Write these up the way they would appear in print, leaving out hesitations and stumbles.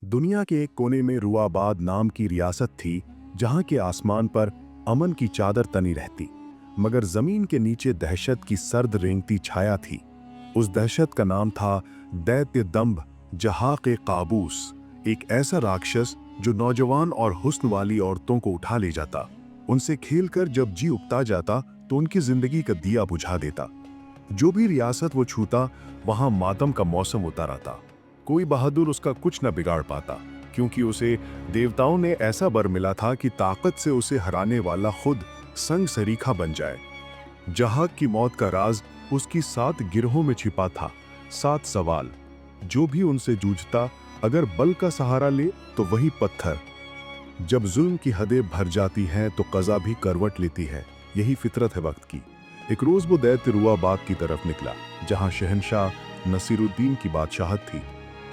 दुनिया के एक कोने में रुआबाद नाम की रियासत थी, जहां के आसमान पर अमन की चादर तनी रहती, मगर जमीन के नीचे दहशत की सर्द रेंगती छाया थी। उस दहशत का नाम था दैत्य दंभ जहाक काबूस, एक ऐसा राक्षस जो नौजवान और हुस्न वाली औरतों को उठा ले जाता, उनसे खेलकर जब जी उगता जाता तो उनकी जिंदगी का दिया बुझा देता। जो भी रियासत वो छूता, वहां मातम का मौसम होता रहता। कोई बहादुर उसका कुछ न बिगाड़ पाता, क्योंकि उसे देवताओं ने ऐसा वर मिला था कि ताकत से उसे हराने वाला खुद संग सरीखा बन जाए। जहाक की मौत का राज उसकी 7 गिरोहों में छिपा था। 7 सवाल, जो भी उनसे जूझता, अगर बल का सहारा ले तो वही पत्थर। जब जुल्म की हदें भर जाती हैं तो कज़ा भी करवट लेती है, यही फितरत है वक्त की। एक रोज वो दैत्य रुआबाद की तरफ निकला, जहां शहंशाह नसीरुद्दीन की बादशाहत थी।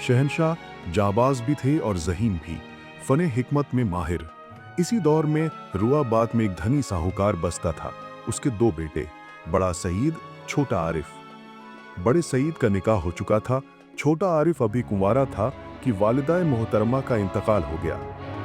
शहंशाह जाबाज भी थे और ज़हीन भी, फने हिकमत में माहिर। इसी दौर में रुआबाद में एक धनी साहूकार बसता था। उसके 2 बेटे, बड़ा सईद, छोटा आरिफ। बड़े सईद का निकाह हो चुका था, छोटा आरिफ अभी कुंवारा था कि वालिदाए मोहतरमा का इंतकाल हो गया।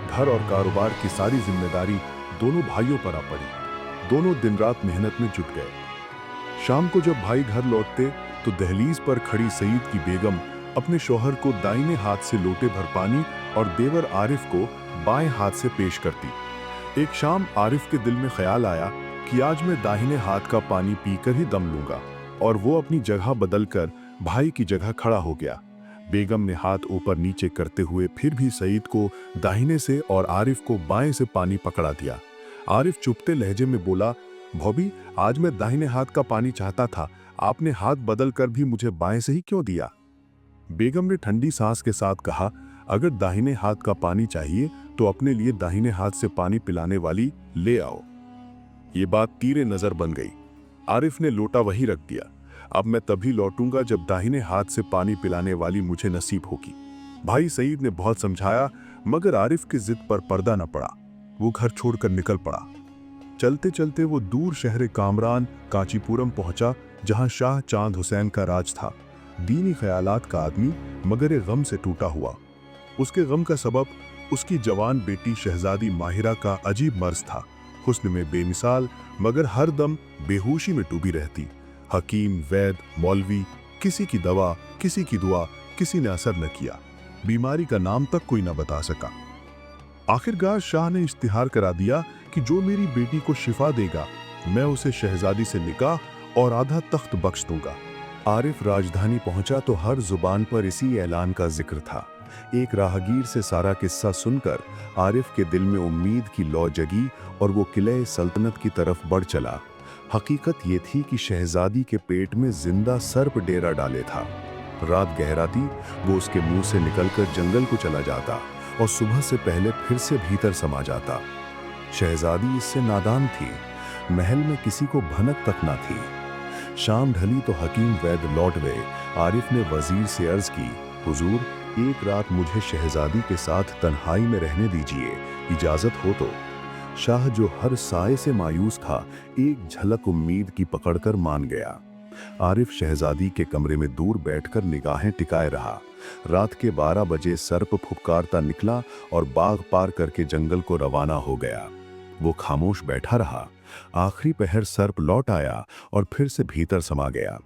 घर और कारोबार की सारी जिम्मेदारी दोनों भाइयों पर आ पड़ी। दोनों दिन रात मेहनत में जुट गए। शाम को जब भाई घर लौटते तो दहलीज पर खड़ी सईद की बेगम अपने शौहर को दाहिने हाथ से लोटे भर पानी और देवर आरिफ को बाएं हाथ से पेश करती। एक शाम आरिफ के दिल में ख्याल आया कि आज मैं दाहिने हाथ का पानी पीकर ही दम लूंगा, और वो अपनी जगह बदलकर भाई की जगह खड़ा हो गया। बेगम ने हाथ ऊपर नीचे करते हुए फिर भी सईद को दाहिने से और आरिफ को बाएं से पानी पकड़ा दिया। आरिफ चुपते लहजे में बोला, भौबी, आज मैं दाहिने हाथ का पानी चाहता था, आपने हाथ बदल कर भी मुझे बाएं से ही क्यों दिया? बेगम ने ठंडी सांस के साथ कहा, अगर दाहिने हाथ का पानी चाहिए तो अपने लिए दाहिने हाथ से पानी पिलाने वाली ले आओ। ये बात तीरे नजर बन गई। आरिफ ने लोटा वहीं रख दिया। अब मैं तभी लौटूंगा जब दाहिने हाथ से पानी पिलाने वाली मुझे नसीब होगी। भाई सईद ने बहुत समझाया, मगर आरिफ की जिद पर पर्दा न पड़ा। वो घर छोड़कर निकल पड़ा। चलते चलते वो दूर शहर कामरान कांचीपुरम पहुंचा, जहां शाह चांद हुसैन का राज था। दीनी ख्यालात का आदमी, मगर एक गम से टूटा हुआ। उसके गम का सबब उसकी जवान बेटी शहजादी माहिरा का अजीब मर्ज था। हुस्न में बेमिसाल, मगर हर दम बेहोशी में डूबी रहती। हकीम, वैद, मौलवी, किसी की दवा, किसी की दुआ, किसी ने असर न किया। बीमारी का नाम तक कोई न बता सका। आखिरकार शाह ने इश्तिहार करा दिया कि जो मेरी बेटी को शिफा देगा, मैं उसे शहजादी से निकाह और आधा तख्त बख्श दूंगा। आरिफ राजधानी पहुंचा तो हर जुबान पर इसी ऐलान का जिक्र था। एक राहगीर से सारा किस्सा सुनकर आरिफ के दिल में उम्मीद की लौ जगी और वो किले सल्तनत की तरफ बढ़ चला। हकीकत ये थी कि शहजादी के पेट में जिंदा सर्प डेरा डाले था। रात गहराती, वो उसके मुंह से निकलकर जंगल को चला जाता और सुबह से पहले फिर से भीतर समा जाता। शहजादी इससे नादान थी। महल में किसी को भनक तक ना थी। शाम ढली तो हकीम वैद लौट गए। आरिफ ने वजीर से अर्ज की, हुजूर, एक रात मुझे शहजादी के साथ तन्हाई में रहने दीजिए, इजाजत हो तो। शाह, जो हर साए से मायूस था, एक झलक उम्मीद की पकड़कर मान गया। आरिफ शहजादी के कमरे में दूर बैठकर निगाहें टिकाए रहा। रात के 12 बजे सर्प फुफकारता निकला और बाग पार करके जंगल को रवाना हो गया। वो खामोश बैठा रहा। आखिरी पहर सर्प लौट आया और फिर से भीतर समा गया।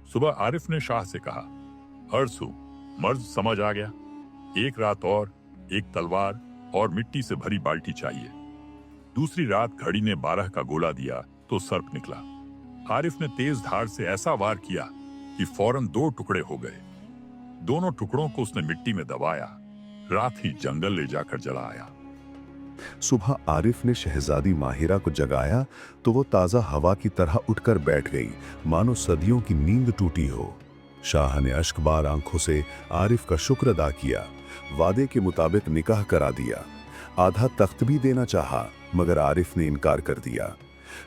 सुबह आरिफ ने शाह से कहा, अर्सू, मर्ज समझ आ गया। एक रात और, एक तलवार और मिट्टी से भरी बाल्टी चाहिए। दूसरी रात घड़ी ने 12 का गोला दिया तो सर्प निकला। आरिफ ने तेज धार से ऐसा वार किया कि फौरन 2 टुकड़े हो गए। दोनों टुकड़ों को उसने मिट्टी में दबाया। रात ही जंगल ले जाकर जलाया। सुबह आरिफ ने शहजादी माहिरा को जगाया तो वो ताज़ा हवा की तरह उठकर बैठ गई, मानो सदियों की नींद टूटी हो। शाह ने अश्कबार आंखों से आरिफ का शुक्र अदा किया। वादे के मुताबिक निकाह करा दिया। आधा तख्त भी देना चाहा, मगर आरिफ ने इनकार कर दिया।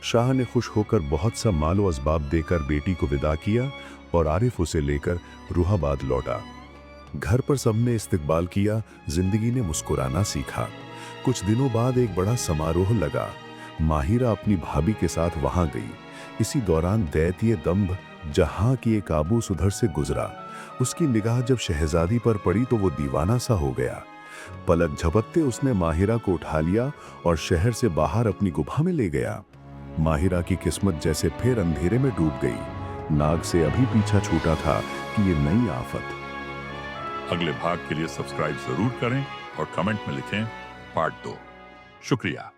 शाह ने खुश होकर बहुत सा मालो असबाब देकर बेटी को विदा किया और आरिफ उसे लेकर रुहाबाद लौटा। घर पर सबने इस्तकबाल किया। जिंदगी ने मुस्कुराना सीखा। कुछ दिनों बाद एक बड़ा समारोह लगा। माहिरा अपनी भाभी के साथ वहां गई। इसी दौरान दैत्य दंभ जहां की एक काबूस उधर से गुजरा। उसकी निगाह जब शहजादी पर पड़ी तो वो दीवाना सा हो गया। पलक झपकते उसने माहिरा को उठा लिया और शहर से बाहर अपनी गुफा में ले गया। माहिरा की किस्मत जैसे फिर अंधेरे में डूब गई। नाग से अभी पीछा छूटा था कि ये नई आफत। अगले भाग के लिए सब्सक्राइब जरूर करें और कमेंट में लिखें पार्ट 2। शुक्रिया।